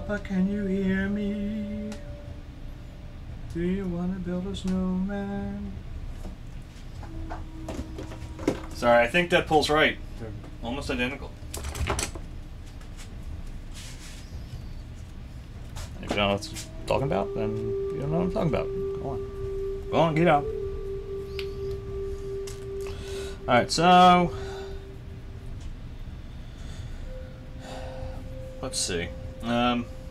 Papa, can you hear me? Do you want to build a snowman? Sorry, I think Deadpool's right. They're almost identical. And if you don't know what I'm talking about, then you don't know what I'm talking about. Go on. Go on, get out. Alright, so... let's see.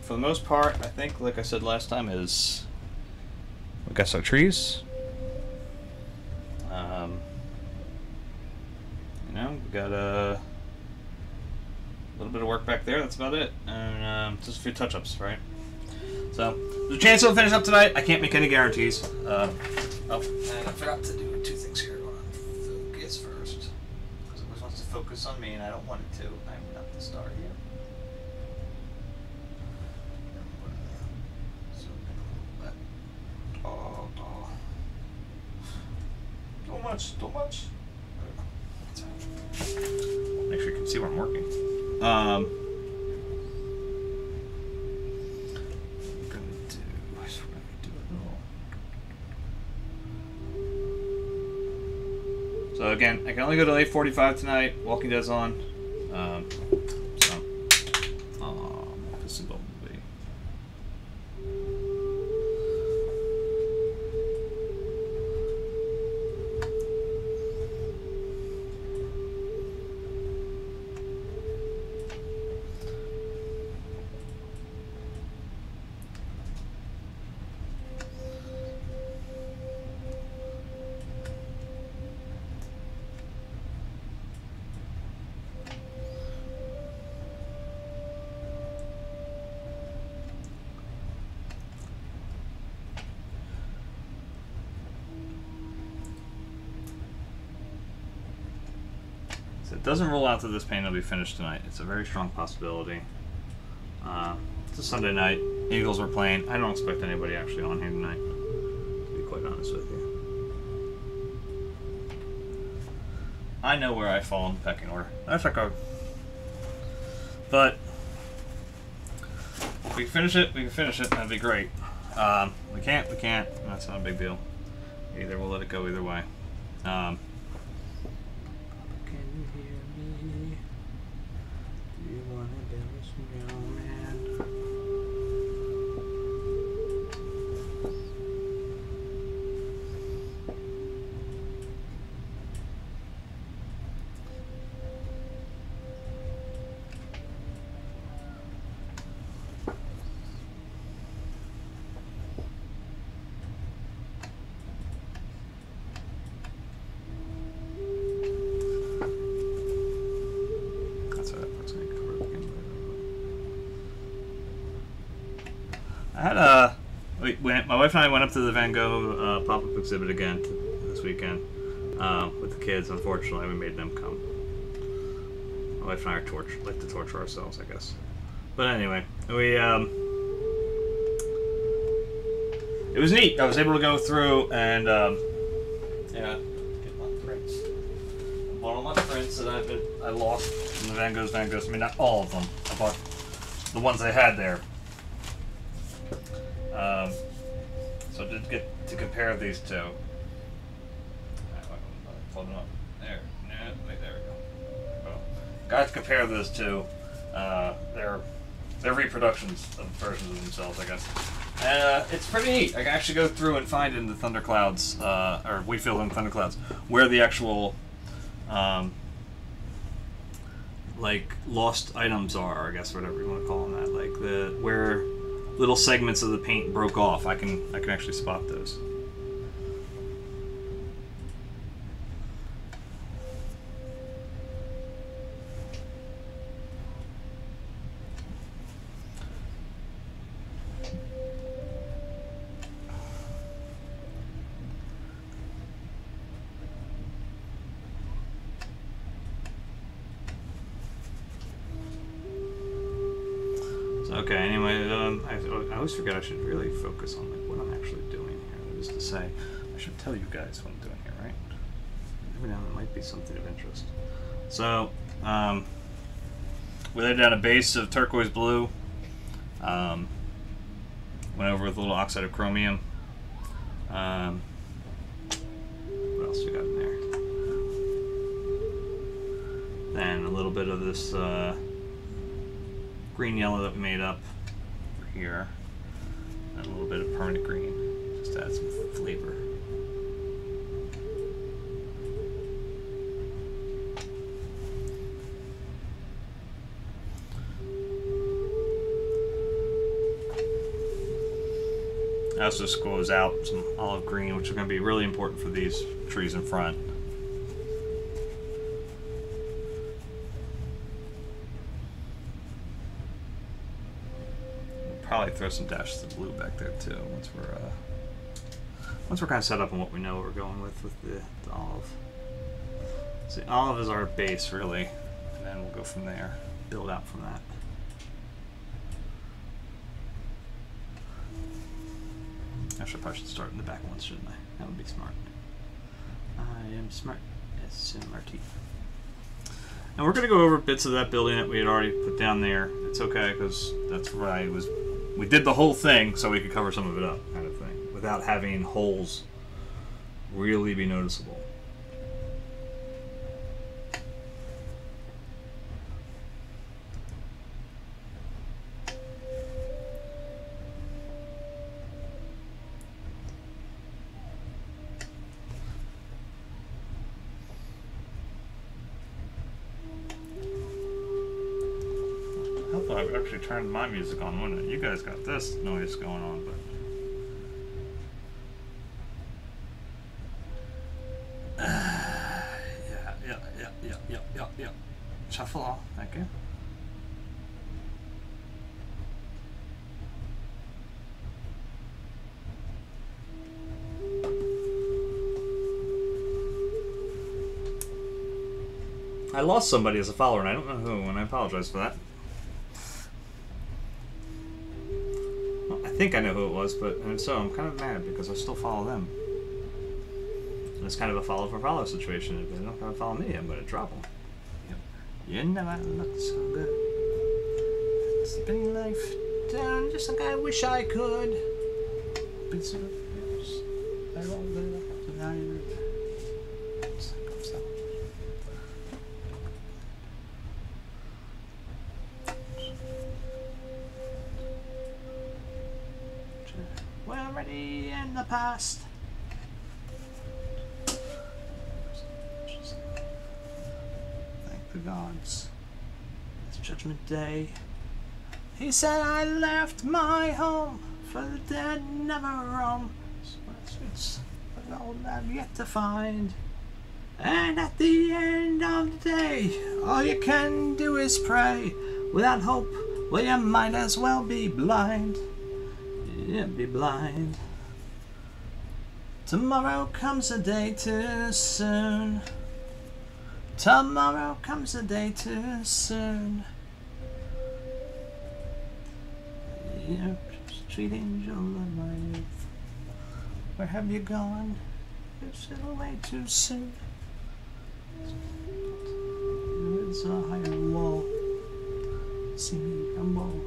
For the most part, I think, like I said last time, is... we got some trees. You know, we got a little bit of work back there. That's about it, and just a few touch-ups, right? So there's a chance it'll finish up tonight. I can't make any guarantees. Oh, and I forgot to do two things here. Hold on. Focus first, because it always wants to focus on me, and I don't want it to. I'm not the star here. Too much. Make sure you can see where I'm working. I'm gonna do it all. So again, I can only go to 8:45 tonight. Walking Dead's on. This is going to be. It doesn't rule out that this painting will be finished tonight. It's a very strong possibility. It's a Sunday night. Eagles were playing. I don't expect anybody actually on here tonight, to be quite honest with you. I know where I fall in the pecking order. That's okay. But if we can finish it, we can finish it. That'd be great. We can't. That's not a big deal. Either we'll let it go either way. My wife and I went up to the Van Gogh pop-up exhibit again this weekend with the kids. Unfortunately, we made them come. My wife and I like to torture ourselves, I guess. But anyway, we it was neat. I was able to go through and yeah, get my prints. Bought all my prints that I lost from the Van Goghs. I mean, not all of them. I bought the ones I had there. So I did get to compare these two. Hold them up. There. Wait, there we go. Got to compare those two. They're reproductions of versions of themselves, I guess. And it's pretty neat. I can actually go through and find in the thunderclouds, or we feel in thunderclouds, where the actual like lost items are, I guess, whatever you want to call them that. Like where little segments of the paint broke off. I can actually spot those. Okay, anyway, I always forget I should really focus on like what I'm actually doing here. That is to say, I should tell you guys what I'm doing here, right? Every now and then might be something of interest. So, we laid down a base of turquoise blue. Went over with a little oxide of chromium. What else we got in there? Then a little bit of this green yellow that we made up over here. And a little bit of permanent green, just to add some flavor. I also squoze out some olive green, which is going to be really important for these trees in front. We'll probably throw some dashes of blue back there too once we're kind of set up on what we know what we're going with the olive. See, olive is our base really, and then we'll go from there, build out from that. Actually, I probably should start in the back ones, shouldn't I? That would be smart. I am smart. S-M-R-T. And we're going to go over bits of that building that we had already put down there. It's okay, because that's where I was... We did the whole thing so we could cover some of it up, kind of thing, without having holes really be noticeable. I've actually turned my music on, wouldn't it? You guys got this noise going on, but... Yeah. Shuffle all, thank you. I lost somebody as a follower, and I don't know who, and I apologize for that. I think I know who it was, but and so I'm kind of mad because I still follow them. And it's kind of a follow for follow situation. If they're not going to follow me, I'm going to drop them. Yep. You never looked so good. Spinning life down just like I wish I could. Been so years. I won't let it deny you. We're already in the past. Thank the gods. It's Judgment Day. He said I left my home, for the dead never roam. It's all I've yet to find. And at the end of the day, all you can do is pray. Without hope, well, you might as well be blind. Yeah, be blind. Tomorrow comes a day too soon. Tomorrow comes a day too soon. Yeah, sweet angel of my youth, where have you gone? You've sailed away too soon. It's a higher wall. See me rumble,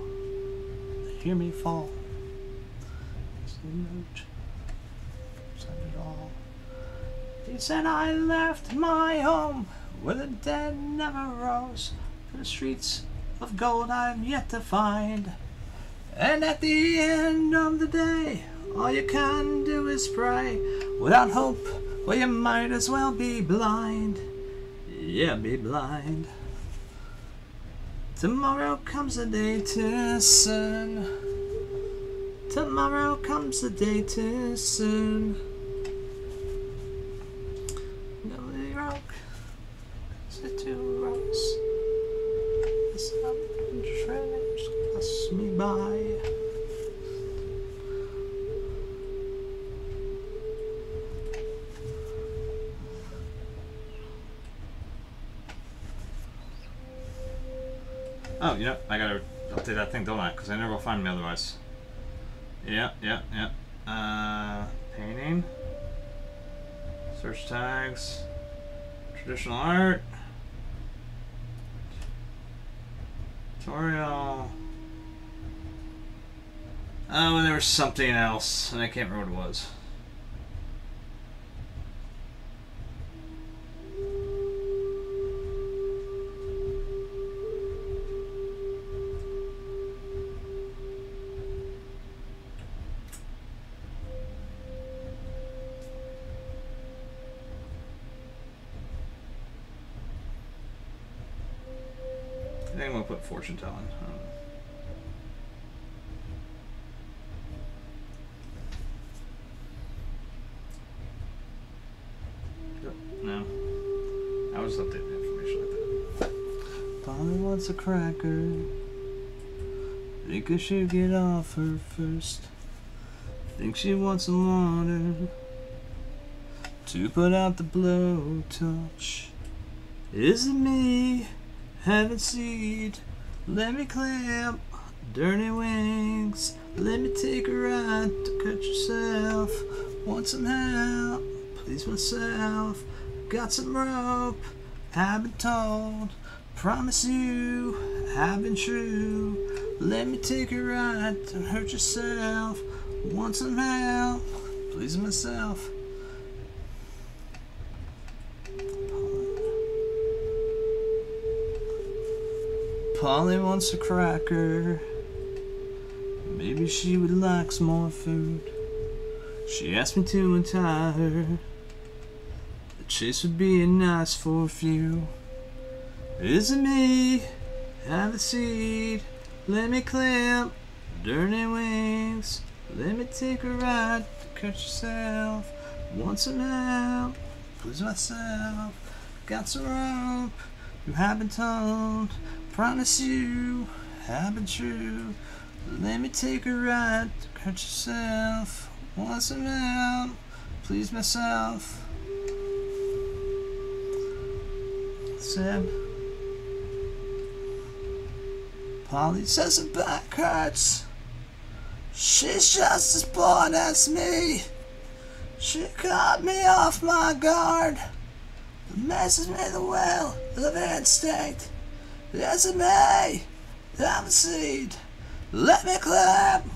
hear me fall. It all. He said I left my home where the dead never rose, for the streets of gold I've yet to find. And at the end of the day, all you can do is pray. Without hope, well, you might as well be blind. Yeah, be blind. Tomorrow comes a day too soon. Tomorrow comes a day too soon. No rock, sit to rocks. The sun trails pass me by. Oh, you know, I gotta update that thing, don't I? Because I never will find me otherwise. Yeah. Painting. Search tags. Traditional art. Tutorial. Oh, and there was something else, and I can't remember what it was. I think I'm gonna put fortune telling. I don't know. No. I was updating the information like that. Polly wants a cracker. Think I should get off her first. Think she wants some water to put out the blowtorch. Is it me? Haven't seed. Let me clamp dirty wings. Let me take a ride to cut yourself. Want some help? Please myself. Got some rope. I've been told. Promise you. I've been true. Let me take a ride. Don't hurt yourself. Want some help? Please myself. Polly wants a cracker. Maybe she would like some more food. She asked me to untie her. The chase would be nice for a few. Is it me? Have a seed. Let me clamp dirty wings. Let me take a ride to cut yourself. Want some help? Please myself. Got some rope. You have been told. Promise you, I've been true. Let me take a ride to cut yourself. Want some help? Please myself. Said Polly says her back hurts. She's just as bored as me. She caught me off my guard. The messes me the well of instinct. Yes, it may. I'm a seed. Let me clap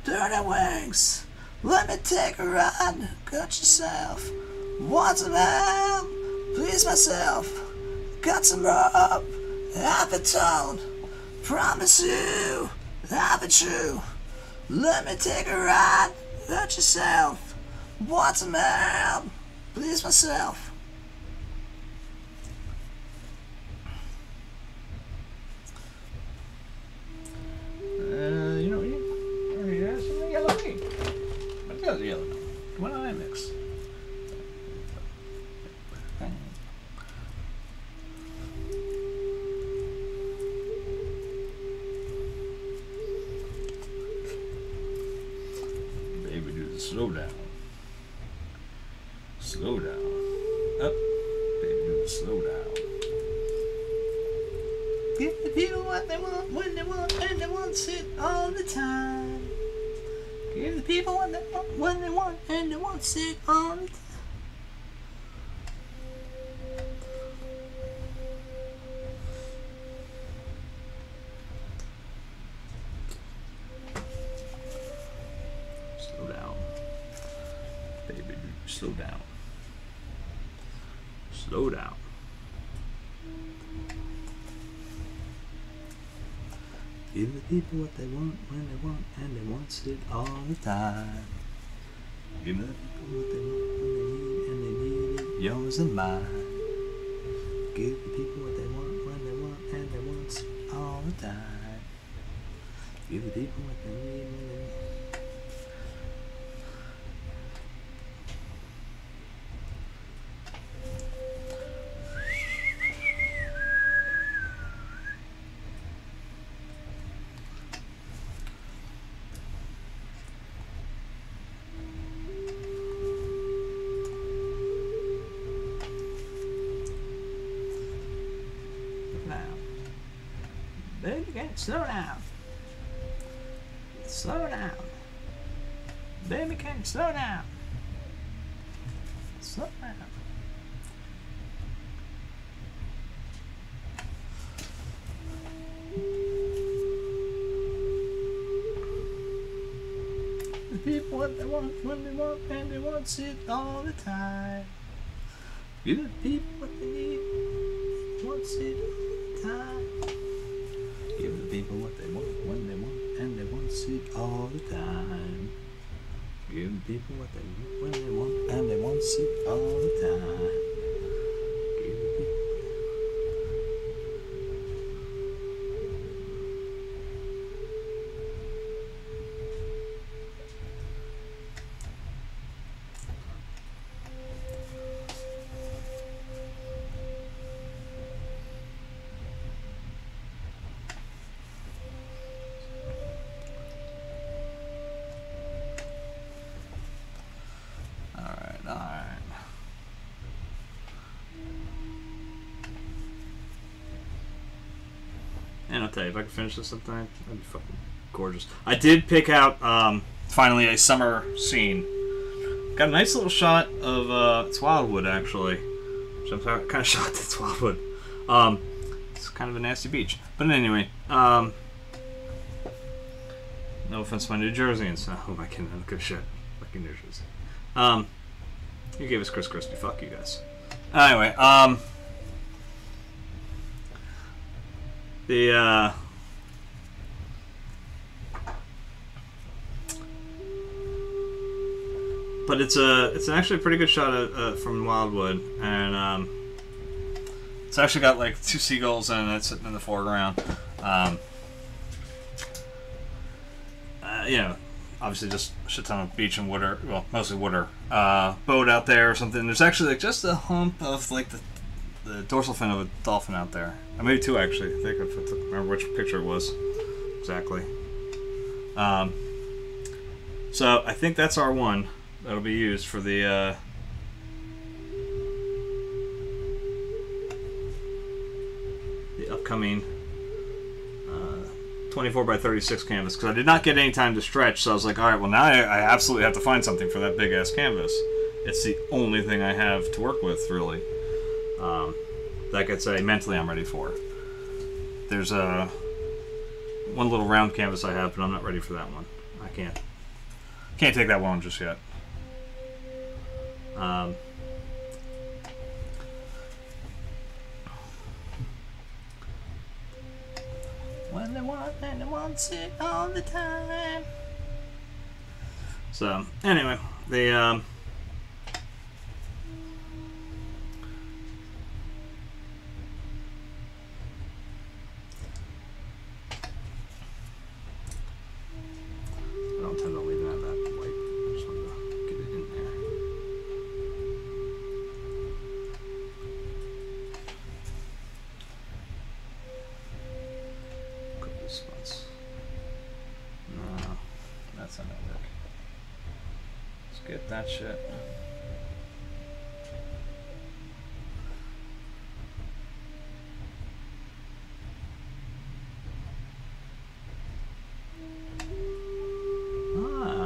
dirty wings. Let me take a ride. Cut yourself. Want some help? Please myself. Got some rope. I've been told. Promise you. I've been true. Let me take a ride. Cut yourself. Want some help? Please myself. You know what? You have some yellow tea. But there's yellow. Why don't I mix? Baby, do the slow down. Slow down. Up. Baby, do the slow down. Give the people what they want, when they want, and they want it all the time. Give the people what they want, when they want, and they want it all the time. Slow down. Baby, slow down. Slow down. Give the people what they want, when they want, and they want it all the time. Give the people what they want, when they need, and they need it, yours and mine. Give the people what they want, when they want, and they want it all the time. Give the people what they need, when they need. Baby, can't slow down. Slow down. Baby, can't slow down. Slow down. people what they want, when they want, and they want it all the time. Give the people what they need, want it all the time. Give the people what they want, when they want, and they want it all the time. Give the people what they want, when they want, and they want it all the time. Give the people. And I'll tell you, if I could finish this sometime, that'd be fucking gorgeous. I did pick out, finally, a summer scene. Got a nice little shot of, it's Wildwood, actually. Which I'm kind of shocked it's Wildwood. It's kind of a nasty beach. But anyway, no offense to my New Jerseyans. Oh, my kidding, I don't give a shit. Fucking New Jersey. You gave us Chris Christie. Fuck you guys. Anyway, but it's actually a pretty good shot from Wildwood, and it's actually got like 2 seagulls and it's sitting in the foreground. You know, obviously just a shit ton of beach and water, well, mostly water, boat out there or something. There's actually like just a hump of like the dorsal fin of a dolphin out there. Maybe 2 actually. I think I remember which picture it was exactly. So I think that's our one that'll be used for the upcoming 24 by 36 canvas, because I did not get any time to stretch, so I was like, all right, well now I absolutely have to find something for that big ass canvas. It's the only thing I have to work with, really. That I could say mentally I'm ready for. There's one little round canvas I have, but I'm not ready for that one. I can't take that one just yet. When they want and they want it all the time. So anyway, the I don't tend to leave it at that white. I just want to get it in there. Couple of spots. No, that's not gonna work. Let's get that shit.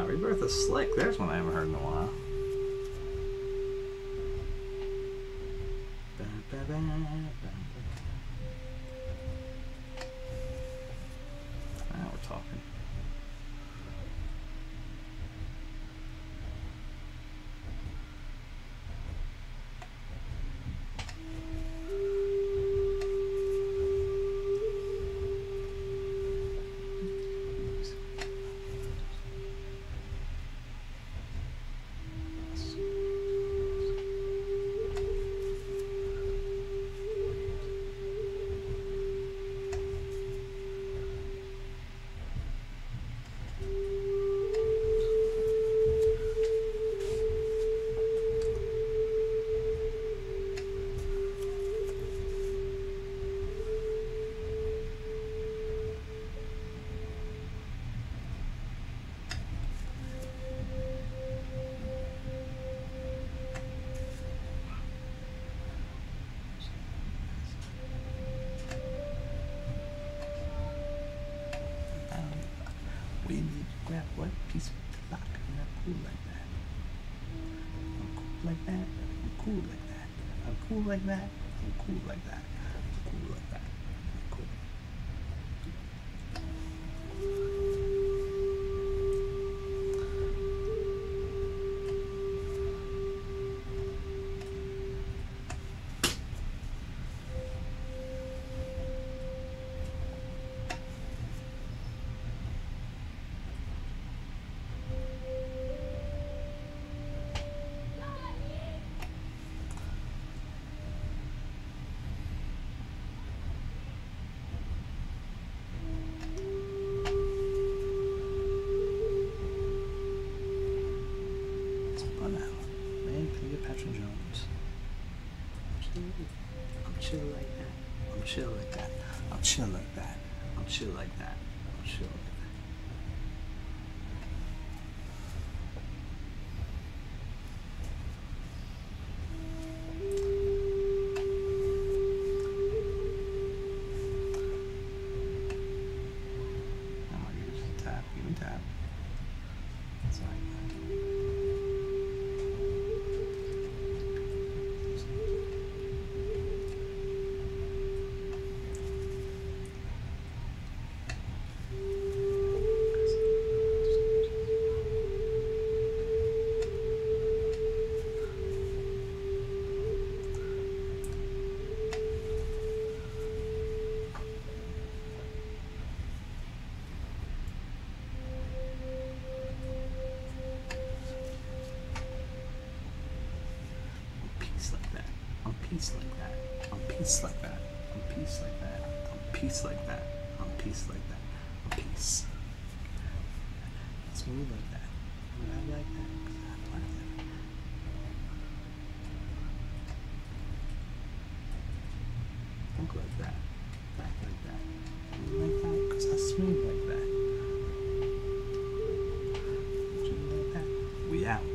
Rebirth of Slick. There's one I haven't heard in a while. Now we're talking. We need to grab one piece of the lock. I'm not cool like that. I'm cool like that. I'm cool like that. I'm cool like that. I'm cool like that. I'm cool like that. I'm cool. get Patrick Jones. I'm chill like that. I'm chill like that. I'm chill like that. I'm chill like that. I'm chill like that. Peace like that. I'm peace like that. I'm peace like that. I'm peace like that. I'm peace like that. I'm peace. Smooth like that. Ride like that. I like that. Think like that. Back like that. Like that. Cause I smooth like that. Like that. We out.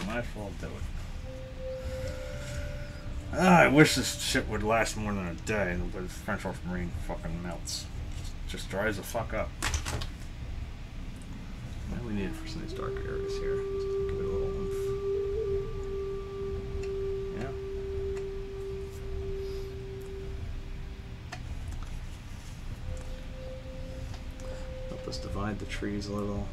Might as well do it. I wish this shit would last more than a day, but French Marine fucking melts. Just dries the fuck up. What do we need for some of these dark areas here? Just give it a little oomph. Yeah. Help us divide the trees a little.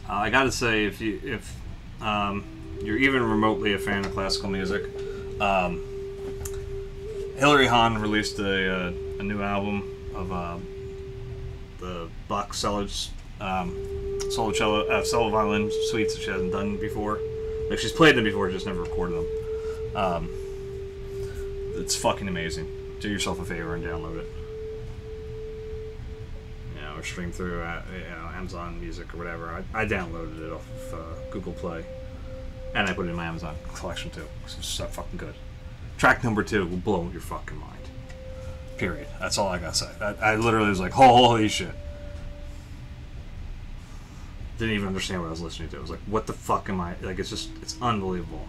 I gotta say, if you're even remotely a fan of classical music, Hilary Hahn released a new album of the Bach solo violin suites that she hasn't done before. Like, she's played them before, just never recorded them. It's fucking amazing. Do yourself a favor and download it. Or stream through Amazon Music or whatever. I downloaded it off of Google Play, and I put it in my Amazon collection too. It's so fucking good. Track number 2 will blow your fucking mind. Period. That's all I gotta say. I literally was like, holy shit. Didn't even understand what I was listening to. I was like, what the fuck am I? Like, it's unbelievable.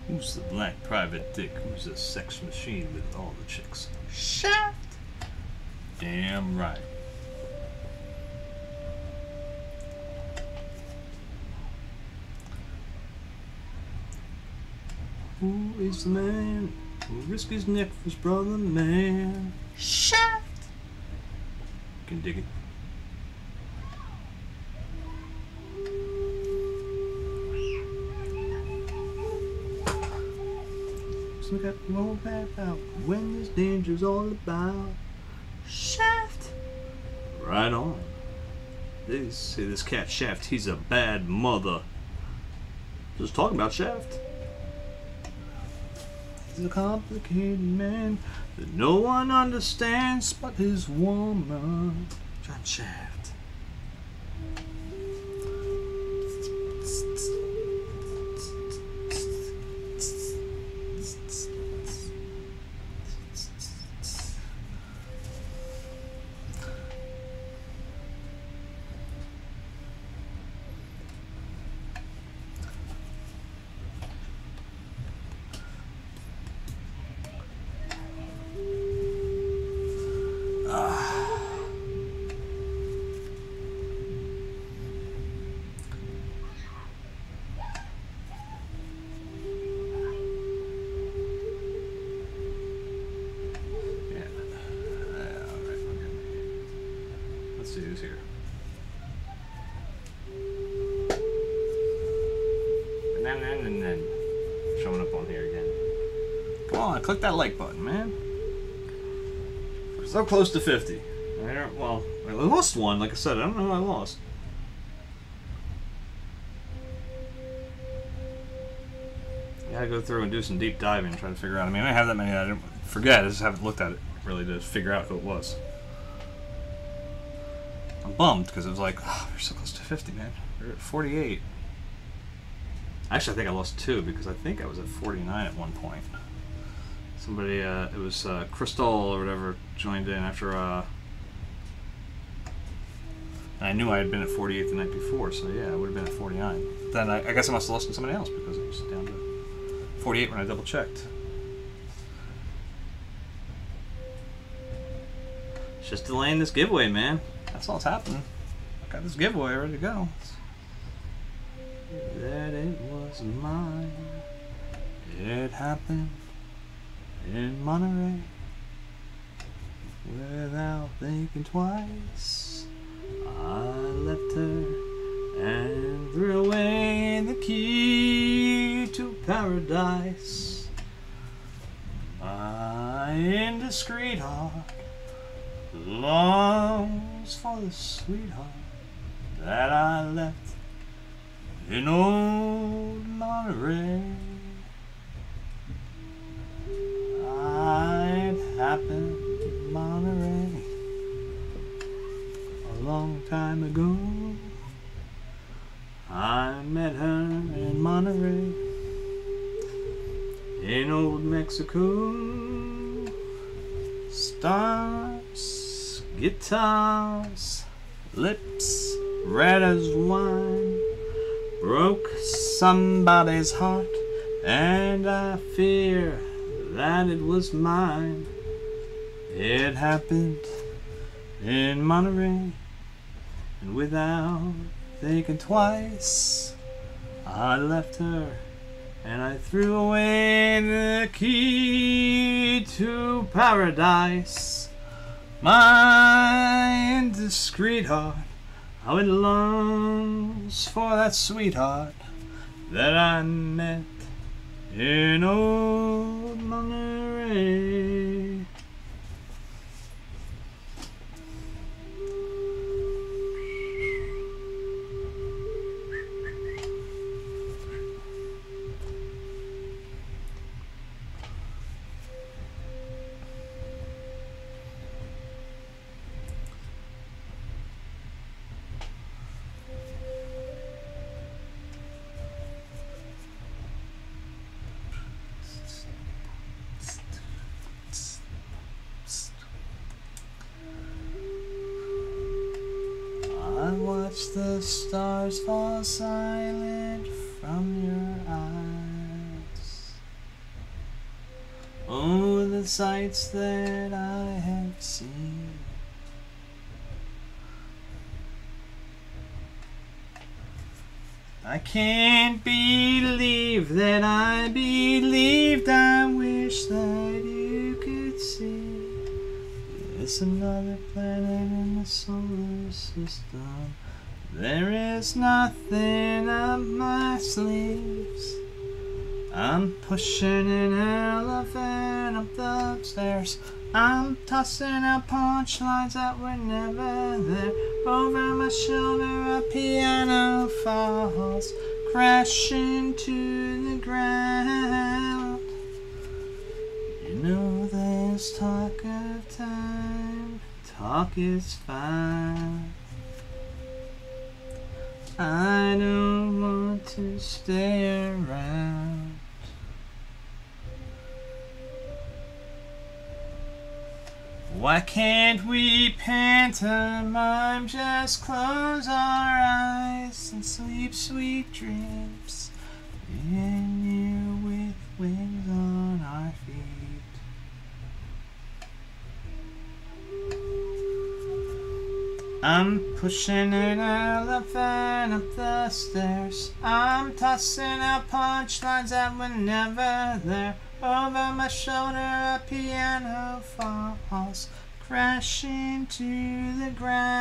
Who's the black private dick? Who's a sex machine with all the chicks? Shaft! Damn right. Who is the man who risked his neck for his brother man? Shaft! Can dig it. So got no bad out when this danger's all about. Shaft! Right on. They say this cat Shaft, he's a bad mother. Just talking about Shaft. He's a complicated man that no one understands but his woman. John Shaft. Let's see who's here. Showing up on here again. Come on, click that like button, man. We're so close to 50. Well, I lost one, like I said. I don't know who I lost. I gotta go through and do some deep diving and try to figure out. I mean, I have that many I didn't forget. I just haven't looked at it really to figure out who it was. I'm bummed because it was like, oh, we're so close to 50, man. We're at 48. Actually, I think I lost 2 because I think I was at 49 at one point. Somebody, it was Crystal or whatever, joined in after, and I knew I had been at 48 the night before, so yeah, I would have been at 49. Then I guess I must have lost to somebody else because it was down to 48 when I double checked. It's just delaying this giveaway, man. That's all that's happening. I got this giveaway ready to go. That it was mine. It happened in Monterey. Without thinking twice, I left her and threw away the key to paradise. My indiscreet heart longs for the sweetheart that I left in old Monterey. It happened in Monterey a long time ago. I met her in Monterey, in old Mexico. Stars, guitars, lips red as wine, broke somebody's heart, and I fear that it was mine. It happened in Monterey, and without thinking twice, I left her and I threw away the key to paradise. My indiscreet heart, how it longs for that sweetheart that I met in old Monterey. The stars fall silent from your eyes. Oh, the sights that I have seen. I can't believe that I believed. I wish that you could see. There's another planet in the solar system. There is nothing up my sleeves. I'm pushing an elephant up the stairs. I'm tossing out punchlines that were never there. Over my shoulder a piano falls, crashing to the ground. You know there's talk of time, talk is fine. I don't want to stay around. Why can't we pantomime, just close our eyes and sleep sweet dreams, in you with wings on our feet. I'm pushing an elephant up the stairs. I'm tossing out punchlines that were never there. Over my shoulder a piano falls, crashing to the ground.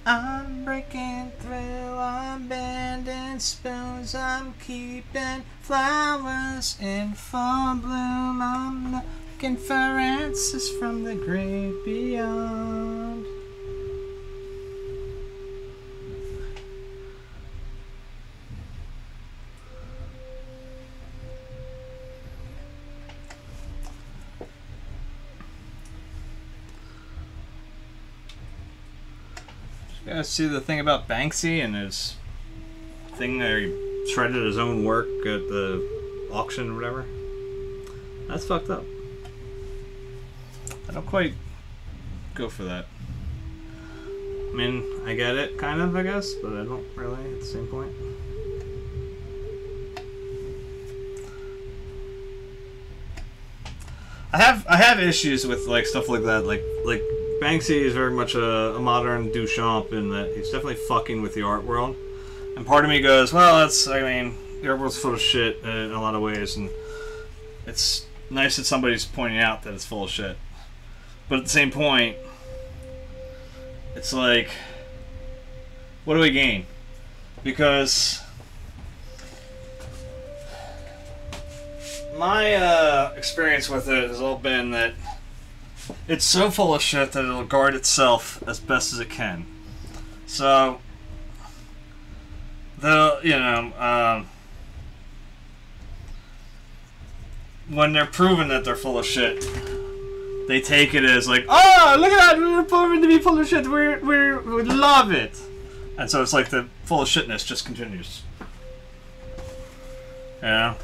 I'm breaking through, I'm bending spoons, I'm keeping flowers in full bloom. I'm looking for answers from the great beyond. You guys see the thing about Banksy and his thing there? He shredded his own work at the auction or whatever. That's fucked up. I don't quite go for that. I mean, I get it, kind of, I guess, but I don't really at the same point. I have issues with like stuff like that, like Banksy is very much a modern Duchamp in that he's definitely fucking with the art world. And part of me goes, well, I mean, the art world's full of shit in a lot of ways, and it's nice that somebody's pointing out that it's full of shit. But at the same point, it's like, what do we gain? Because my experience with it has all been that it's so full of shit that it'll guard itself as best as it can. So, when they're proven that they're full of shit, they take it as like, oh, look at that, we're proven to be full of shit, we love it. And so it's like the full of shitness just continues. Yeah.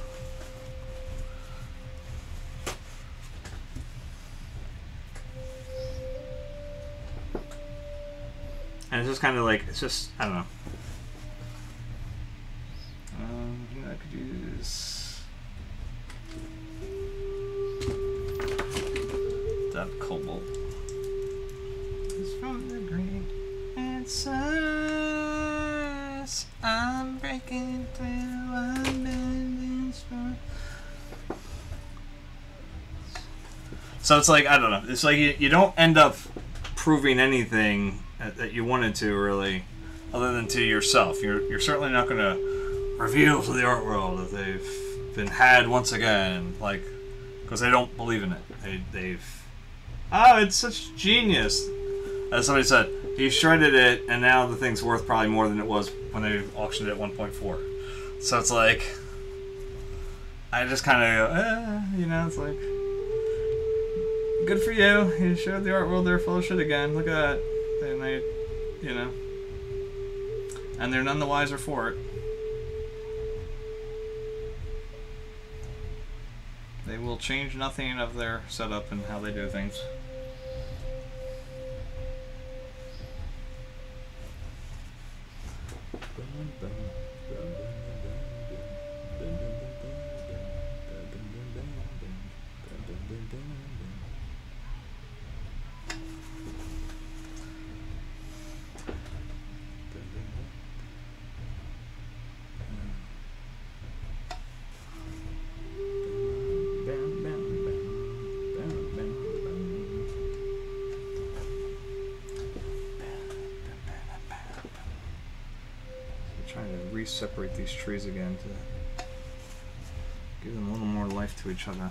And it's just kind of like, it's just, I don't know. I could use that cobalt. It's from the green answers. I'm breaking through, I'm bending strong. So it's like, I don't know. It's like you don't end up proving anything that you wanted to, really, other than to yourself. You're certainly not going to reveal to the art world that they've been had once again, like, because they don't believe in it. Oh, it's such genius. As somebody said, he shredded it, and now the thing's worth probably more than it was when they auctioned it at 1.4. So it's like, I just kind of go, it's like, good for you. You showed the art world they're full of shit again. Look at that. And they, and they're none the wiser for it. They will change nothing of their setup and how they do things. separate these trees again to give them a little more life to each other.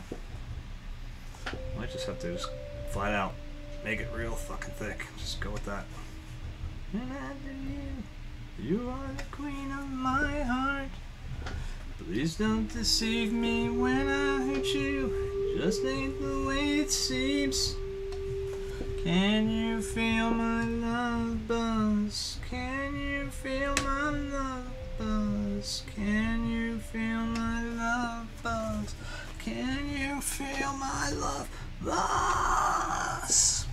Might just have to just flat out make it real fucking thick. Just go with that. And I believe you are the queen of my heart. Please don't deceive me when I hurt you. It just ain't the way it seems. Can you feel my love buzz? Can you feel my love buzz? Can you feel my love buzz? Can you feel my love buzz?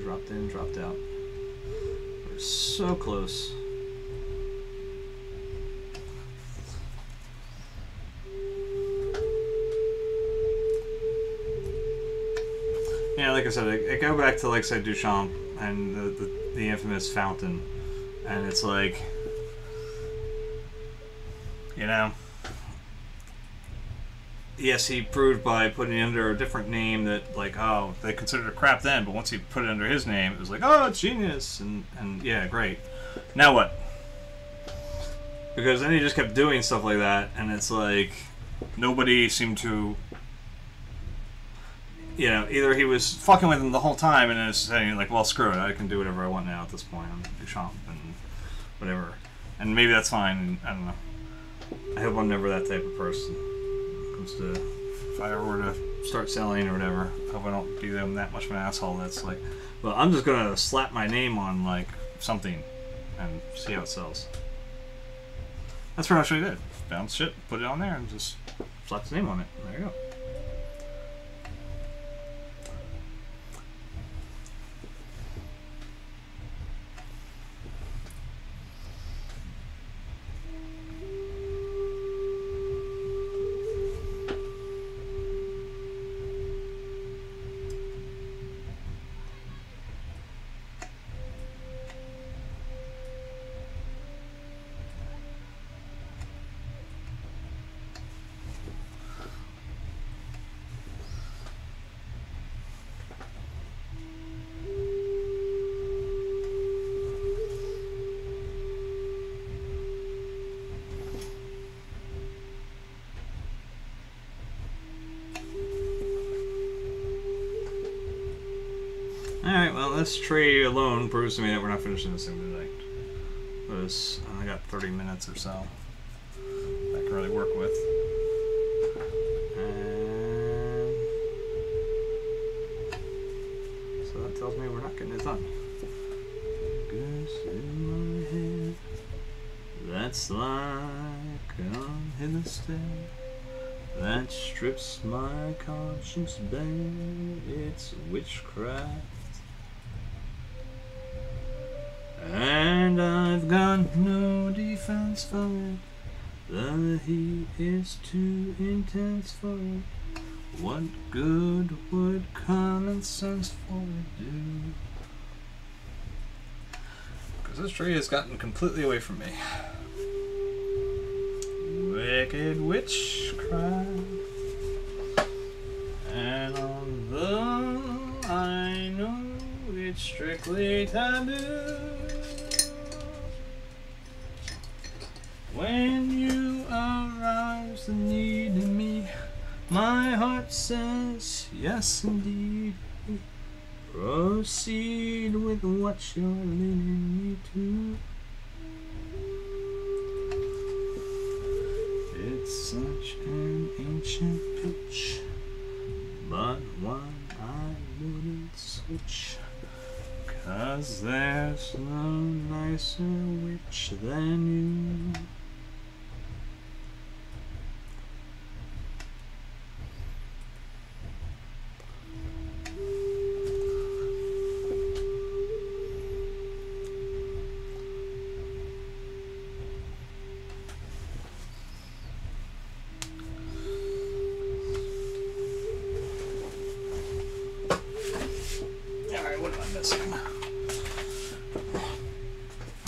Dropped in, dropped out. We're so close. Yeah, like I said, I go back to, like I said, Duchamp and the infamous fountain, and it's like, you know, yes, he proved by putting it under a different name that, like, oh, they considered it crap then, but once he put it under his name, it was like, oh, it's genius, and yeah, great. Now what? Because then he just kept doing stuff like that, and it's like, nobody seemed to, you know, either he was fucking with him the whole time, and then it's saying, like, well, screw it, I can do whatever I want now at this point, I'm Duchamp, and whatever. And maybe that's fine, I don't know. I hope I'm never that type of person. To, if I ever were to start selling or whatever, I hope I don't be them that much of an asshole that's like, well, I'm just gonna slap my name on like something and see how it sells. That's pretty much what I did. Found shit, put it on there, and just slap his name on it. There you go. Alright, well, this tree alone proves to me that we're not finishing this thing tonight. Because I only got 30 minutes or so I can really work with. And so that tells me we're not getting it done. Goes in my head, that's like an hidden stare that strips my conscience bare. It's witchcraft. And I've got no defense for it. The heat is too intense for it. What good would common sense for it do? Because this tree has gotten completely away from me. Wicked witchcraft. And although I know it's strictly taboo, when you arouse the need in me, my heart says yes indeed. Proceed with what you're leading me to. It's such an ancient pitch, but one I wouldn't switch. 'Cause there's no nicer witch than you.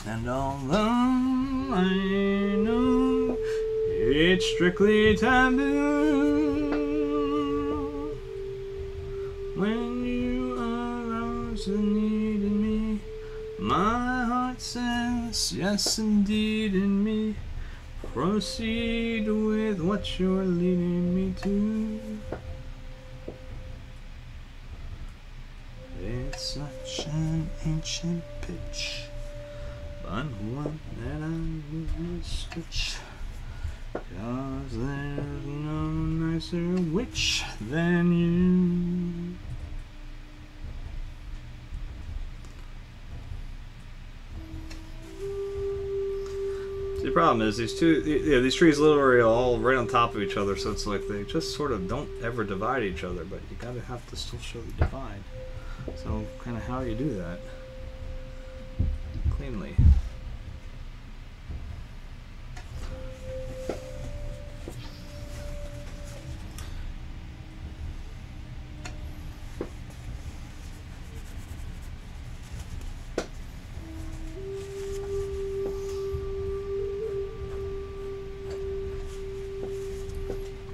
And although I know it's strictly taboo. When you arouse the need in me, my heart says yes indeed in me. Proceed with what you're leading me to. It's such an ancient pitch, but one that I will switch, 'cause there's no nicer witch than you. The problem is these trees literally are all right on top of each other, so it's like they just sort of don't ever divide each other, but you gotta have to still show the divide. So kind of how do you do that cleanly?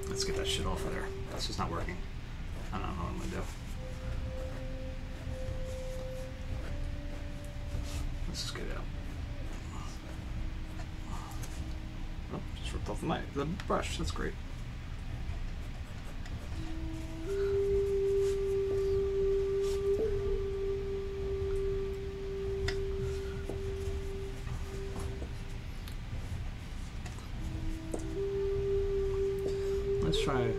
Let's get that shit off of there. That's just not working. I don't know what I'm gonna do. Let's just get it out. Oh, just ripped off the brush. That's great. Let's try.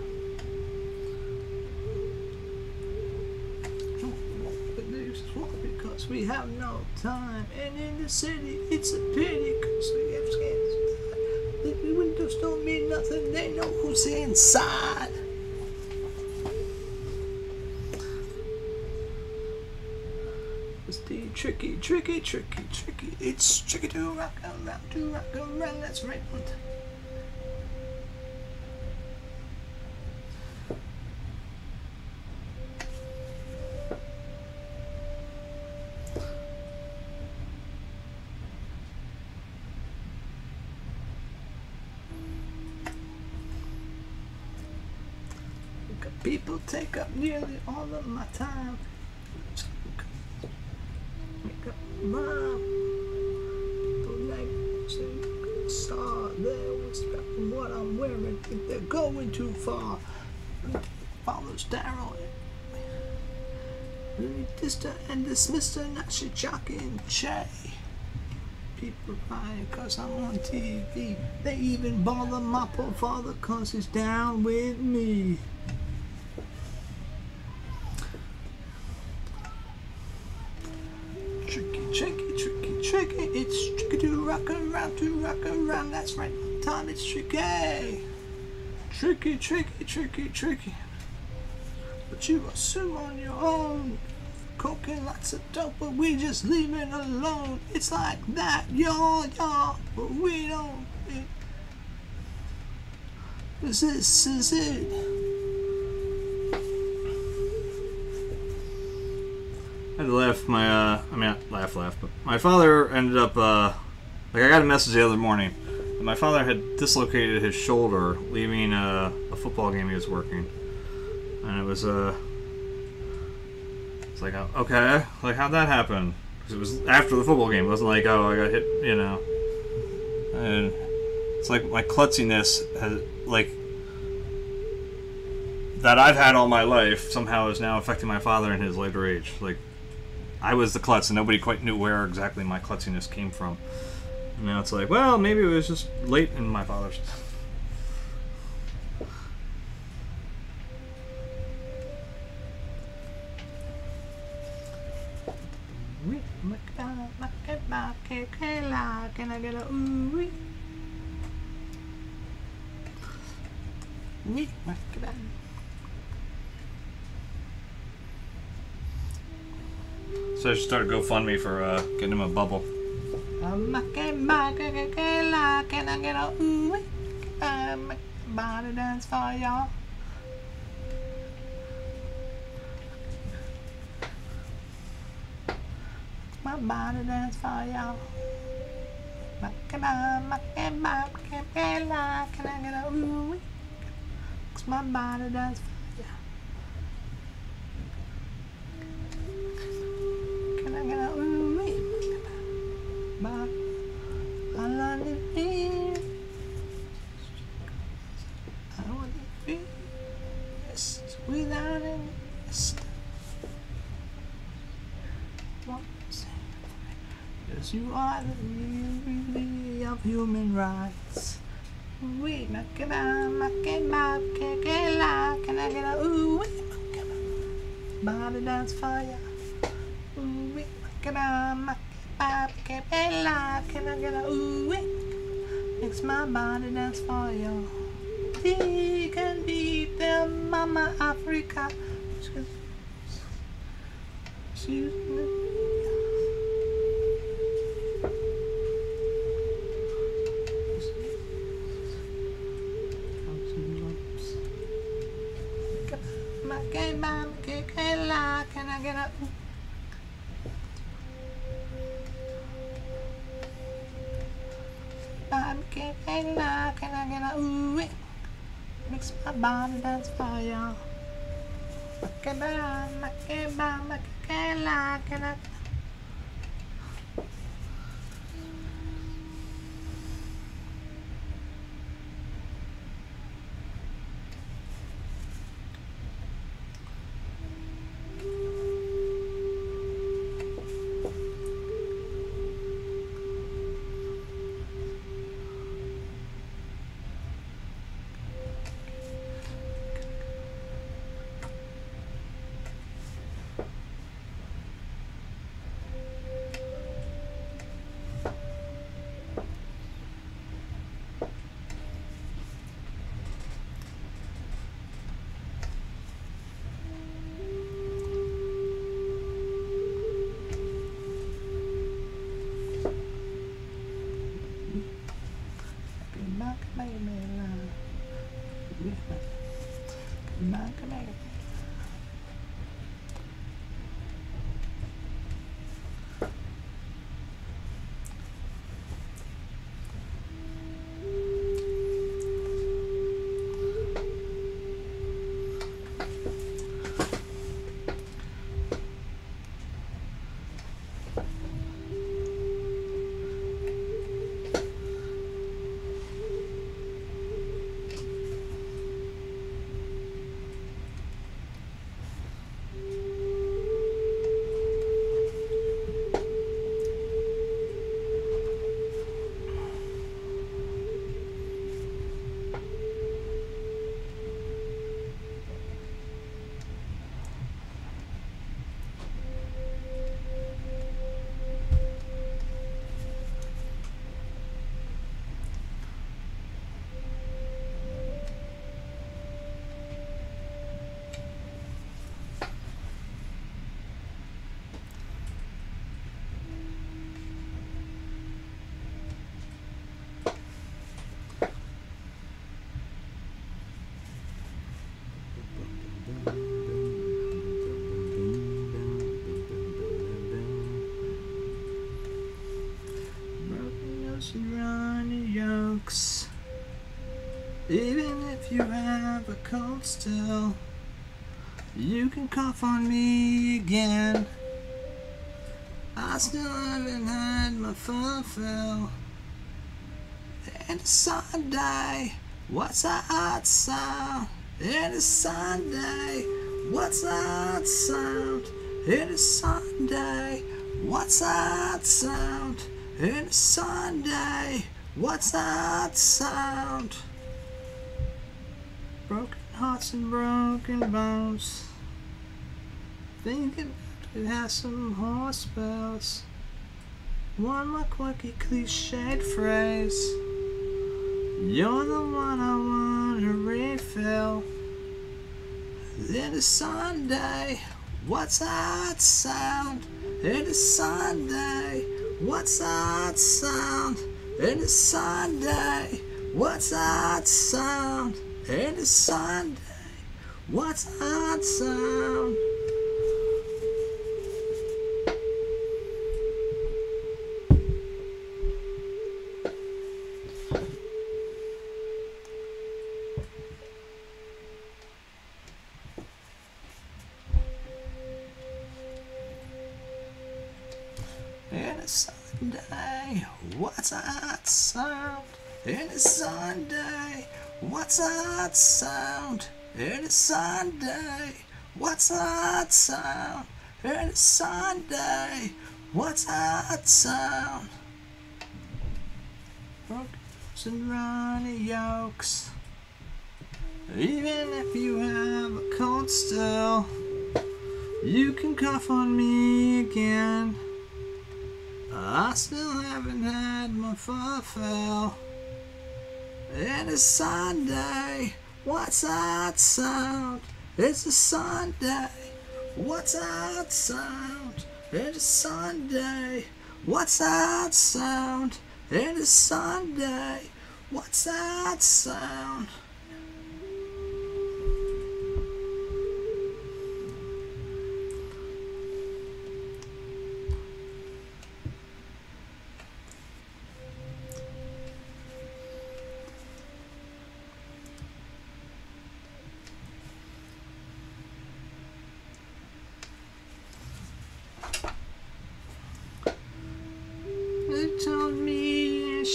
Because we have no time, and in the city it's a pity because we have scans. The windows don't mean nothing, they know who's inside. It's the tricky, tricky, tricky, tricky. It's tricky to rock around, that's right. People take up nearly all of my time. Make up my people like star there was what I'm wearing. If they're going too far, follows Daryl. Dista and dismister, not shit jocking Che. People crying cause I'm on TV. They even bother my poor father cause he's down with me. Tricky, it's tricky to rock around, that's right, time it's tricky. Tricky. But you assume on your own, coking lots of dope, but we just leave it alone. It's like that, y'all, but we don't. This is it. I had to laugh. But my father ended up, I got a message the other morning. And my father had dislocated his shoulder leaving a football game he was working. And it was, it's like, okay, like, how'd that happen? Because it was after the football game. It wasn't like, oh, I got hit, you know. And it's like my klutziness has, like, that I've had all my life somehow is now affecting my father in his later age. Like, I was the klutz and nobody quite knew where exactly my klutziness came from. And now it's like, well, maybe it was just late in my father's. Can I get a ooh? So I should start a GoFundMe for getting him a bubble. Can I get a ooh? Body dance for y'all. My body dance for y'all. Can I get a ooh? 'Cause my body does fire. Can I get a ooh? I love it here. I want to be just without any rest. Because you are the beauty of human rights. We make it up, can I get a ooh? Body dance fire. Ooh, we make it up, can I get a ooh? Makes my body dance fire. We can beat them, Mama Africa. Can I get a ooh? Can I get a ooh? Makes my body dance fire. Can I? Even if you have a cold still, you can cough on me again. I still haven't had my fulfill. And it's Sunday, what's a hot sound? And it's Sunday, what's a hot sound? And it's Sunday, what's a hot sound? And it's Sunday, what's a hot sound? Broken hearts and broken bones. Thinking it has some horse spells. One more quirky cliched phrase. You're the one I want to refill. It is Sunday, what's a hot sound? It is Sunday, what's a hot sound? It is Sunday, what's a hot sound? It is Sunday, what's a hot sound? a Sunday, what's a hot sound? In a Sunday, what's a hot sound? In a Sunday, what's a hot sound? In a Sunday, what's a hot sound? Brooks and runny yolks. Even if you have a cold still, you can cough on me again. I still haven't had my fulfill. It is Sunday, what's a hot sound? It's a Sunday, what's a hot sound? It is Sunday, what's a hot sound? It is Sunday, what's a hot sound?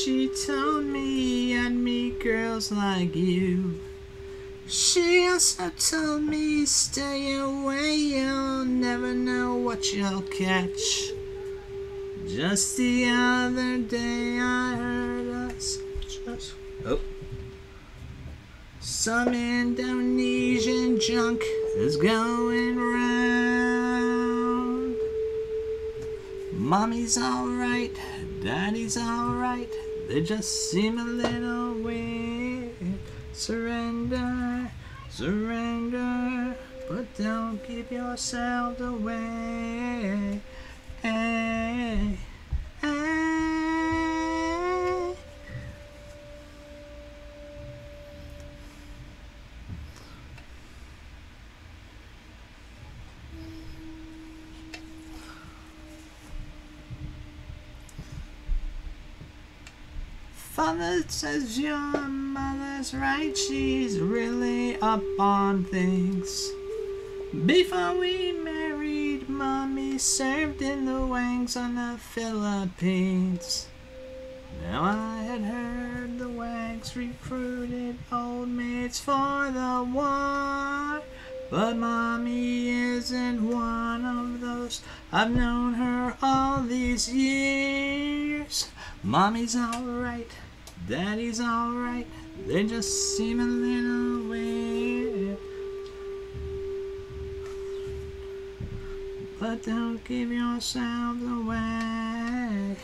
She told me I'd meet girls like you. She also told me stay away, you'll never know what you'll catch. Just the other day I heard us some Indonesian junk is going round. Mommy's alright, daddy's alright, they just seem a little weird. Surrender, surrender, but don't give yourself away. Hey, hey. Father says your mother's right, she's really up on things. Before we married, Mommy served in the wings on the Philippines. Now I had heard the wags recruited old maids for the war, but Mommy isn't one of those. I've known her all these years. Mommy's alright, Daddy's alright, they just seem a little weird. But don't give yourselves away.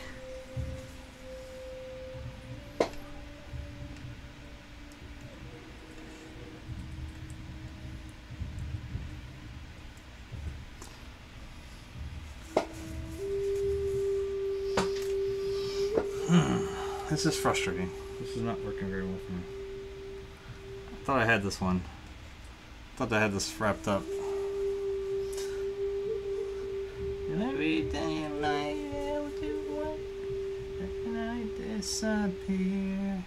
This is frustrating. This is not working very well for me. I thought I had this one. I thought I had this wrapped up. Every day of night I'll do what? And I disappear.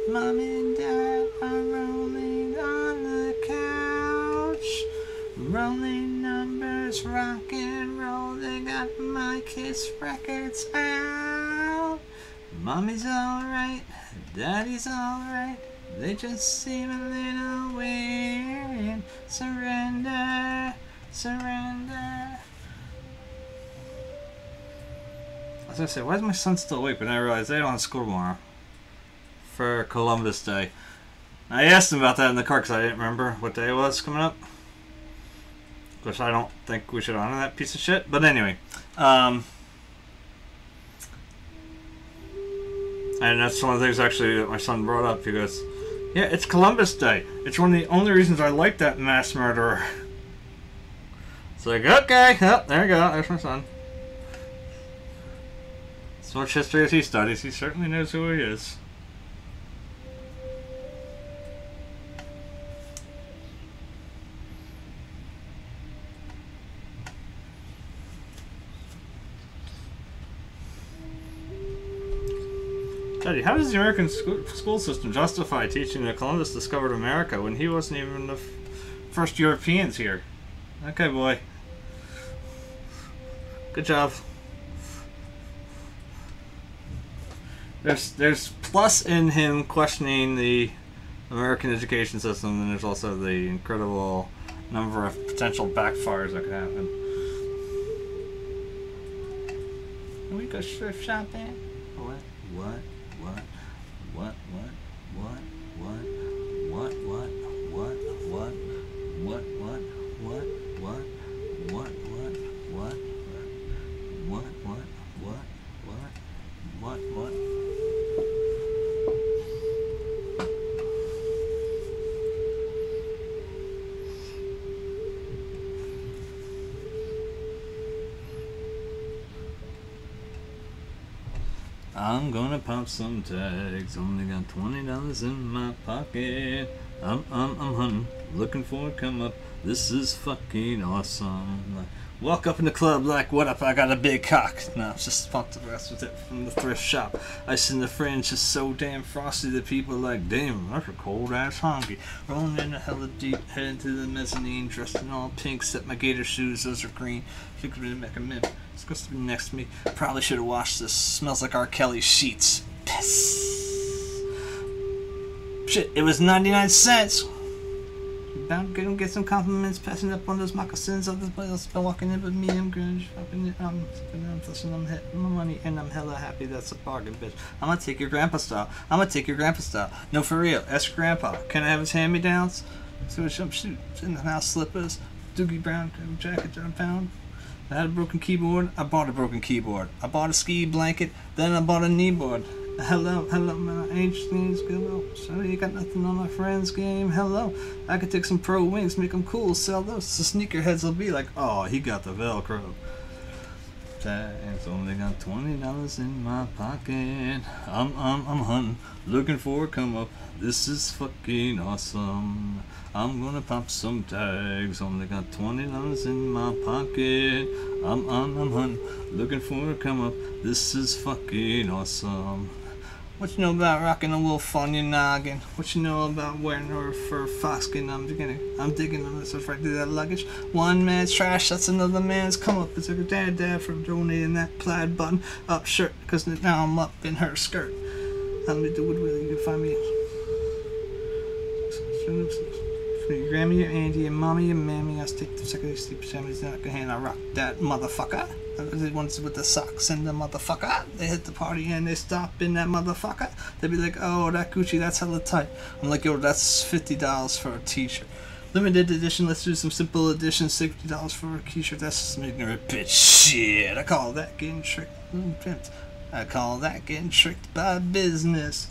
Mom and Dad are rolling on the couch, rolling numbers, rock and roll. They got my Kiss records out. Mommy's alright, Daddy's alright, they just seem a little weird. Surrender, surrender. I was gonna say, why is my son still awake? But then I realized they don't have school tomorrow for Columbus Day. I asked him about that in the car because I didn't remember what day it was coming up. Which I don't think we should honor that piece of shit. But anyway. And that's one of the things actually that my son brought up. He goes, yeah, it's Columbus Day. It's one of the only reasons I like that mass murderer. It's like, okay, oh, there you go. There's my son. As much history as he studies, he certainly knows who he is. Daddy, how does the American school system justify teaching that Columbus discovered America when he wasn't even the first Europeans here? Okay, boy. Good job. There's plus in him questioning the American education system, and there's also the incredible number of potential backfires that could happen. Can we go thrift shopping? What? I'm gonna pop some tags. Only got $20 in my pocket. I'm hunting, looking for a come up. This is fucking awesome. Walk up in the club like, what up? I got a big cock. No, it's just pumped the rest with it from the thrift shop. Ice in the fringe is so damn frosty that people are like, damn, that's a cold ass honky. Rolling in a hella deep, heading to the mezzanine, dressed in all pink, except my gator shoes, those are green. Think of it make a mint. It's supposed to be next to me. Probably should have washed this. Smells like R. Kelly sheets. Piss. Shit, it was 99 cents. Bound to get some compliments, passing up on those moccasins. Other players been walking in with me. I'm grunge. I'm hitting my money, and I'm hella happy. That's a bargain, bitch. I'm gonna take your grandpa style. No, for real. Ask grandpa. Can I have his hand-me-downs? So jumpsuit, in the house slippers, Doogie Brown jacket that I found. I had a broken keyboard. I bought a broken keyboard. I bought a ski blanket. Then I bought a kneeboard. Hello, my age things go. So you got nothing on my friend's game. Hello, I could take some pro wings, make them cool, sell those. So sneakerheads will be like, oh, he got the Velcro. Tags only got $20 in my pocket. I'm hunting, looking for a come up. This is fucking awesome. I'm gonna pop some tags. Only got $20 in my pocket. I'm hunting, looking for a come up. This is fucking awesome. What you know about rocking a wolf on your noggin? What you know about wearing a fur foxskin? I'm digging on this right through that luggage. One man's trash, that's another man's come up. It's like a dad for donating that plaid button up shirt, because now I'm up in her skirt. Let me do it with you to find me. Your Grammy, your Andy, your mommy, your mammy. I stick the second sleep pajamas in the hand. I rock that motherfucker. The ones with the socks and the motherfucker. They hit the party and they stop in that motherfucker. They be like, oh, that Gucci, that's hella tight. I'm like, yo, that's $50 for a t-shirt. Limited edition, let's do some simple edition. $60 for a t-shirt. That's some ignorant bitch shit. I call that getting tricked. I call that getting tricked by business.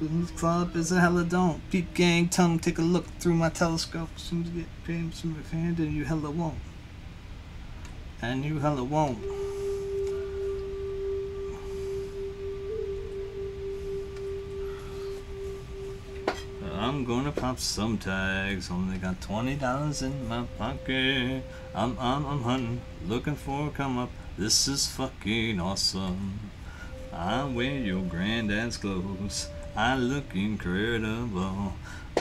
This club is a hella don't. Peep gang tongue, take a look through my telescope. Soon to get paid from my hand, and you hella won't. And you hella won't. I'm gonna pop some tags. Only got $20 in my pocket. I'm hunting, looking for a come up. This is fucking awesome. I wear your granddad's clothes. I look incredible.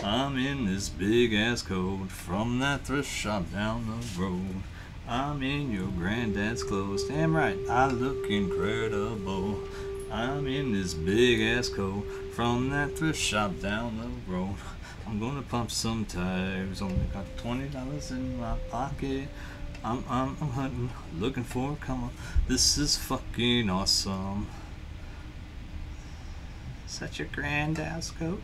I'm in this big ass coat from that thrift shop down the road. I'm in your granddad's clothes. Damn right, I look incredible. I'm in this big ass coat from that thrift shop down the road. I'm gonna pump some tags. Only got $20 in my pocket. I'm hunting, looking for a come up. This is fucking awesome. Is that your granddad's coat?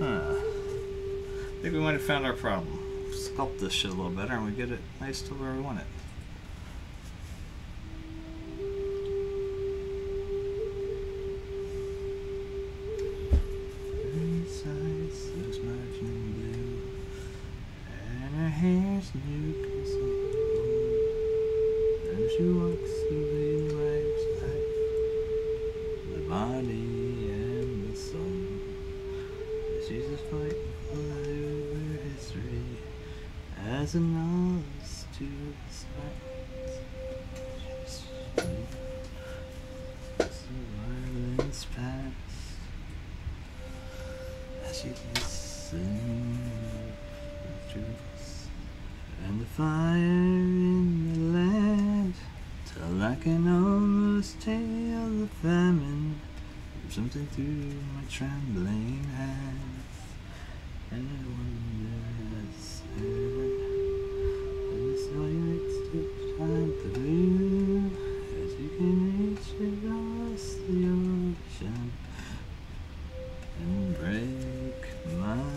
I think we might have found our problem. Sculpt this shit a little better and we get it nice to where we want it. There's margin blue, and her hair's new, and she walks through the body and the sun. She's a fight over history as a novice to the sights. She's the violence past as she listens And the fire in the land, till I can almost tell the famine, something through my trembling hands. And I wonder as the silence still shine through, as you can reach across the ocean and break my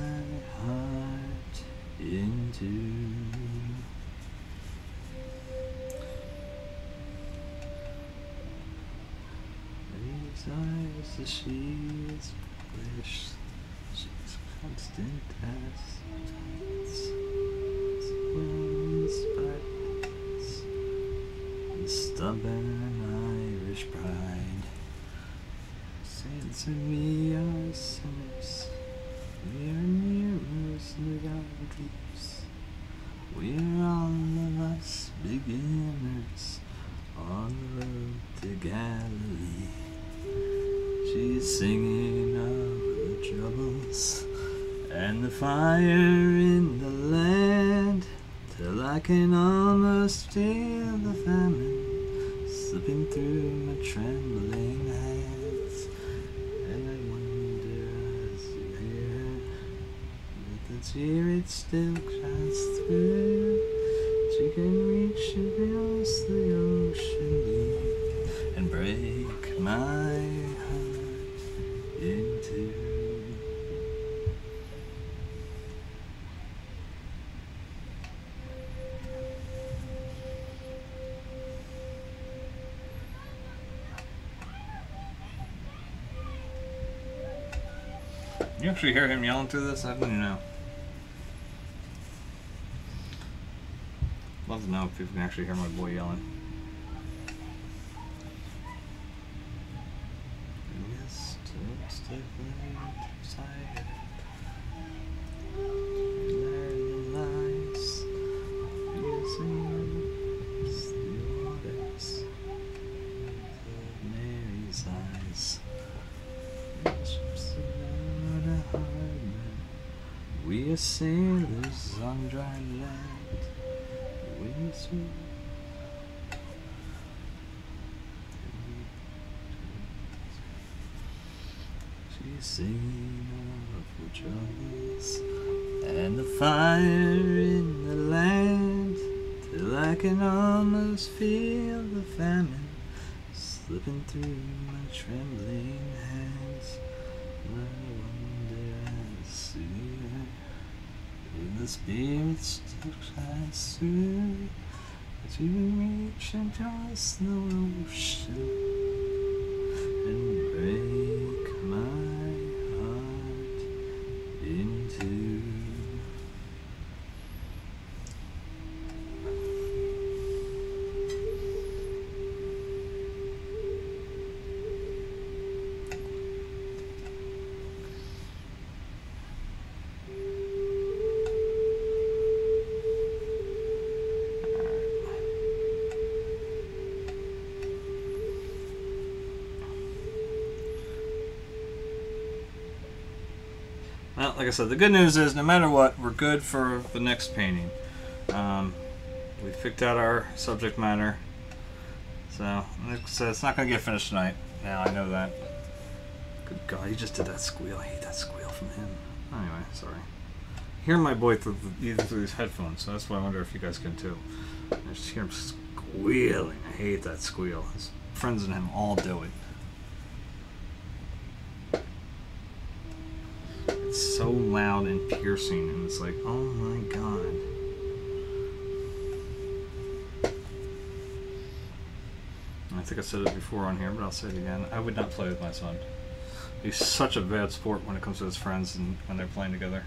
heart in two. These eyes, the sheets wish she's constant as winds, sparks, and stubborn Irish pride. Saints and we are sinners, we are mirrors without dreams. We are all of us beginners on the road to Galilee. She's singing of the troubles and the fire in the land, till I can almost feel the famine slipping through my trembling hands. And I wonder as you hear that the spirit still shines through, she can reach across the ocean deep and break my heart in two. You actually hear him yelling through this? I don't even know. Love to know if people can actually hear my boy yelling. Yes, just a side. There lies the waters of Mary's eyes. We are sailors on dry land. We swim. She's singing of the troubles and the fire in the land, till I can almost feel the famine slipping through my trembling hands. I wonder as the spirit still shines through, as you reach across the ocean and break my heart in two. Well, like I said, the good news is no matter what, we're good for the next painting. We picked out our subject matter. So, like I said, it's not going to get finished tonight. Now I know that. Good God, he just did that squeal. I hate that squeal from him. Anyway, sorry. I hear my boy even through these headphones, so that's why I wonder if you guys can too. I just hear him squealing. I hate that squeal. His friends and him all do it. It's so loud and piercing, and it's like, oh my God. I think I said it before on here, but I'll say it again. I would not play with my son. He's such a bad sport when it comes to his friends and when they're playing together.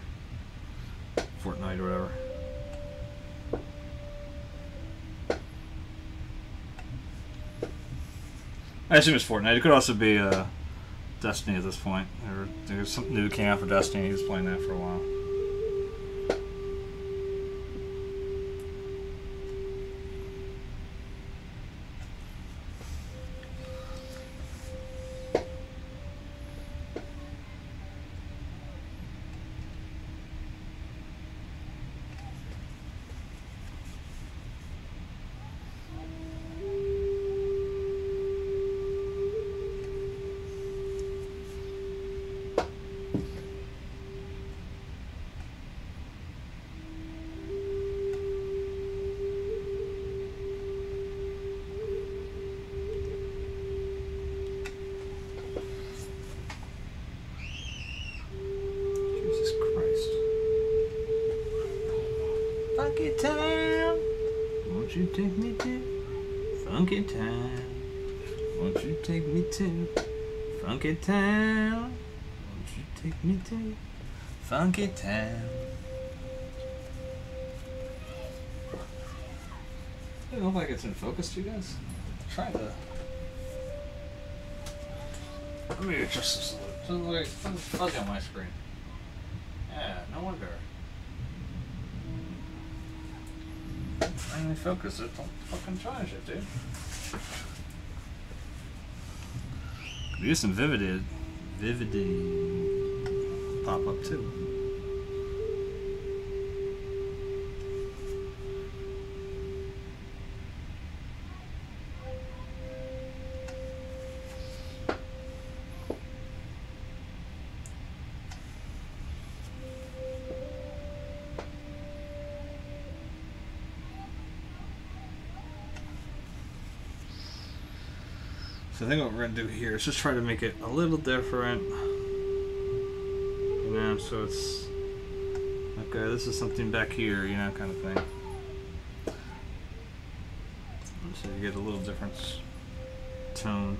Fortnite or whatever. I assume it's Fortnite. It could also be Destiny at this point. There's something new that came out for Destiny. He was playing that for a while. funky town. Won't you take me to funky town? Won't you take me to funky town? Won't you take me to funky town? I don't know if it's in focus to you guys. I'm trying to. Let me adjust this a little. It doesn't look fuzzy on my screen. Yeah, no wonder. Finally focus it. Don't fucking charge it, dude. Could use some vividity pop up too. So I think what we're going to do here is just try to make it a little different. You know, so it's... Okay, this is something back here, you know, kind of thing. So you get a little different tone.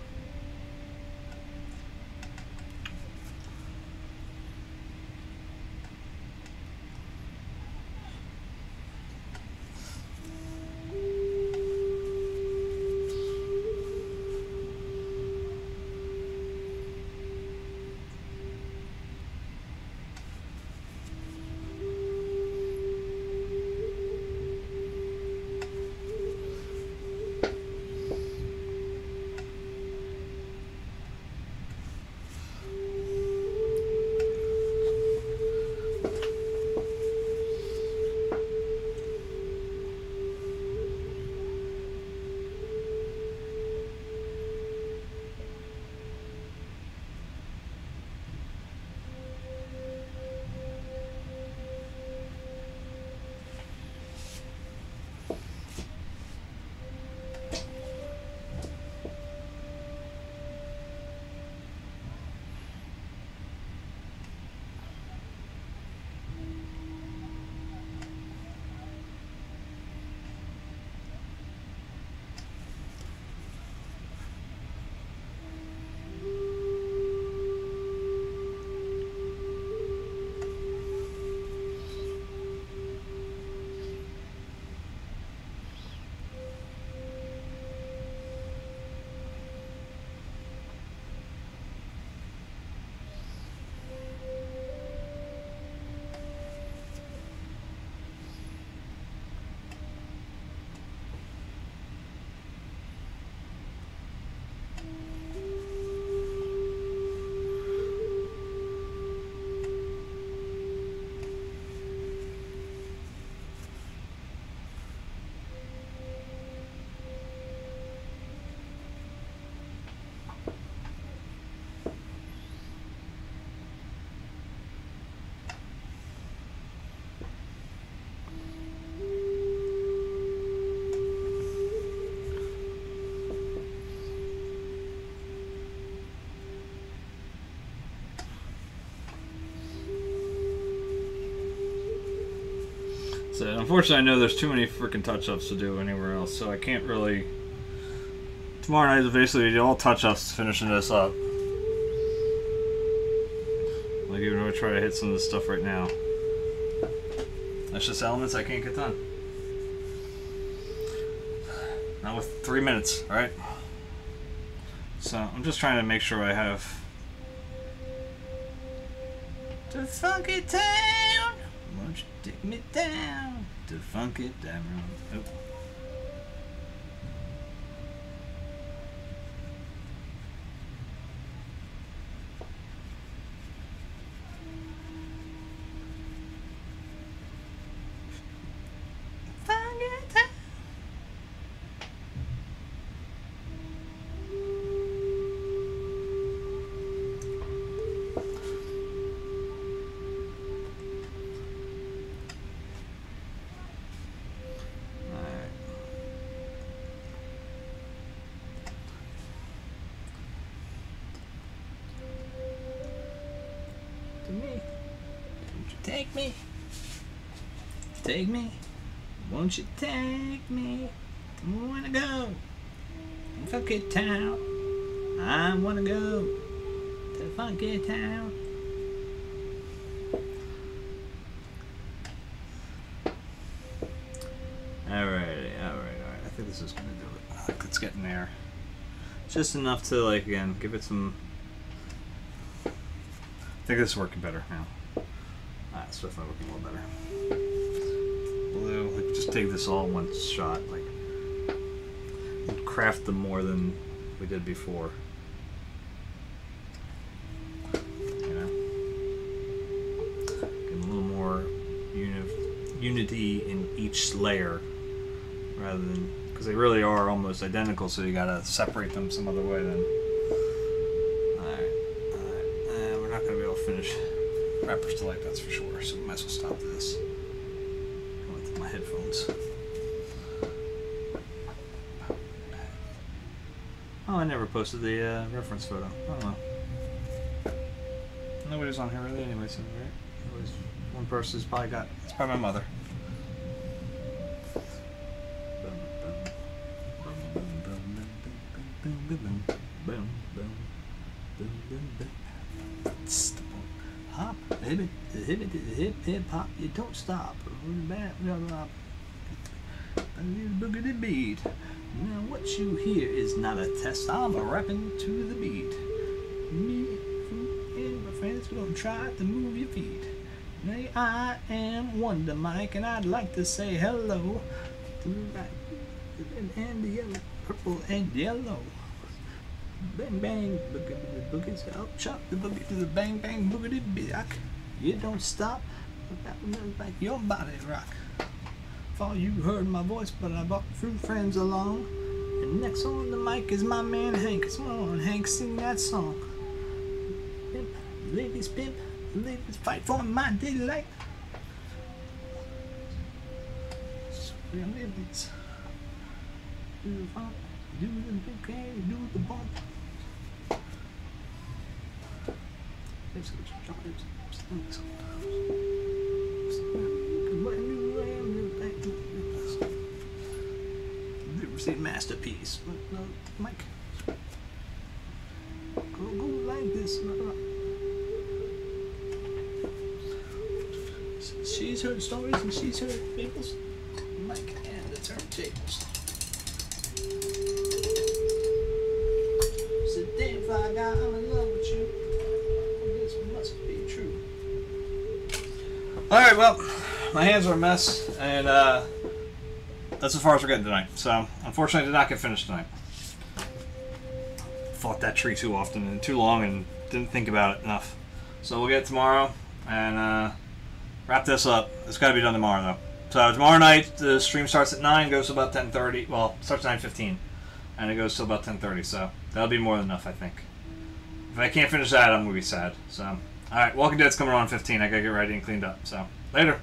So unfortunately, I know there's too many freaking touch-ups to do anywhere else, so I can't really... Tomorrow night is basically do all touch-ups finishing this up. Like even though I try to hit some of this stuff right now. That's just elements I can't get done. Not with 3 minutes, alright? So I'm just trying to make sure I have... To funky town! Won't you take me down to funky town? Oh. Take me. Take me. Won't you take me? I wanna go. Funky town. I wanna go to funky town. Alright. I think this is gonna do it. It's getting there. Just enough to, like, again, give it some. I think this is working better now. It's definitely working a little better. Blue, like, just take this all in one shot, like, craft them more than we did before. You know, get a little more unity in each layer, rather than, because they really are almost identical. So you gotta separate them some other way. Then, all right. We're not gonna be able to finish wrappers till like that's for sure. So we might as well stop this. Go into my headphones. Oh, I never posted the reference photo. I don't know. Nobody's on here really anyway, so right? One person's probably got. It's probably my mother. Hop, hip, hip, hop, you don't stop. Boogity beat. Now what you hear is not a test. I'm rapping to the beat. Me and my friends gonna try to move your feet. Now I am Wonder Mike, and I'd like to say hello to the right and the yellow, purple and yellow. Bang bang, boogity boogies up, chop the boogie to the bang bang boogity back. You don't stop, like your body rock. Thought you heard my voice, but I brought a few friends along. And next on the mic is my man Hank. Come on, Hank, sing that song. Pimp, ladies fight for my daylight. Ladies, do the funk, do the bouquet, do the bump. Say masterpiece. No, Mike. Go like this. She's heard stories and she's heard fables. Mike and the turntables. Said, damn fly guy, I'm in love with you. This must be true. Alright, well, my hands are a mess, and that's as far as we're getting tonight. So, unfortunately, I did not get finished tonight. Fought that tree too often and too long and didn't think about it enough. So we'll get it tomorrow and wrap this up. It's got to be done tomorrow, though. So tomorrow night, the stream starts at 9, goes to about 10:30. Well, starts at 9:15, and it goes to about 10:30. So that'll be more than enough, I think. If I can't finish that, I'm going to be sad. So, alright, Walking Dead's coming on 15. I got to get ready and cleaned up. So, later.